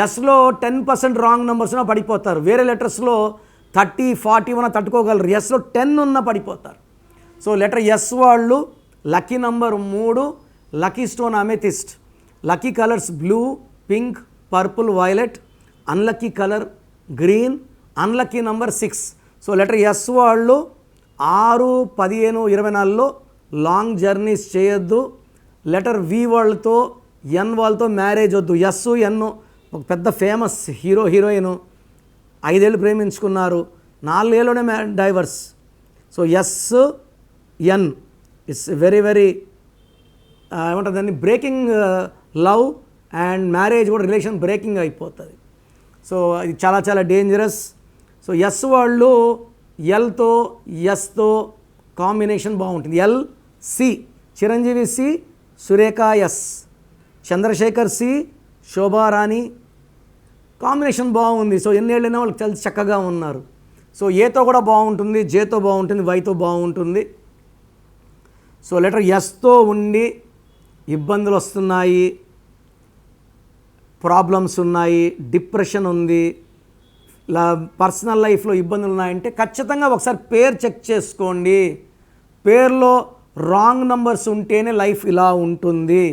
ఎస్లో 10% wrong numbers ఉన్న పడిపోతారు. వేరే లెటర్స్లో 30-40 ఉన్న తట్టుకోగలరు, ఎస్లో 10 ఉన్న పడిపోతారు. సో లెటర్ ఎస్ వాళ్ళు lucky number 3, lucky stone amethyst, lucky colours blue, pink, purple, violet, unlucky colour green, unlucky number 6. So letter S వాళ్ళు 6, 15, 24లో లాంగ్ జర్నీస్ చేయొద్దు. లెటర్ వి వాళ్ళతో ఎన్ వాళ్ళతో మ్యారేజ్ వద్దు. ఎస్ ఎన్ ఒక పెద్ద ఫేమస్ హీరోయిన్ 5 ఏళ్ళు ప్రేమించుకున్నారు, 4 ఏళ్ళలోనే divorce. So S N it's very ఏమంటుంది దాన్ని బ్రేకింగ్ లవ్ అండ్ మ్యారేజ్ కూడా రిలేషన్ బ్రేకింగ్ అయిపోతుంది. సో ఇది చాలా డేంజరస్. సో ఎస్ వాళ్ళు ఎల్తో ఎస్తో కాంబినేషన్ బాగుంటుంది. L C, Chiranjeevi C, Surekha S, Chandrasekhar C, Shobharani combination బాగుంది. సో ఎన్నేళ్ళైనా వాళ్ళకి చాలా చక్కగా ఉన్నారు. సో ఏతో కూడా బాగుంటుంది, జేతో బాగుంటుంది, వైతో బాగుంటుంది. సో లెటర్ ఎస్తో ఉండి ఇబ్బందులు వస్తున్నాయి, ప్రాబ్లమ్స్ ఉన్నాయి, డిప్రెషన్ ఉంది, పర్సనల్ లైఫ్లో ఇబ్బందులు ఉన్నాయంటే ఖచ్చితంగా ఒకసారి పేరు చెక్ చేసుకోండి. పేరులో రాంగ్ నంబర్స్ ఉంటేనే లైఫ్ ఇలా ఉంటుంది.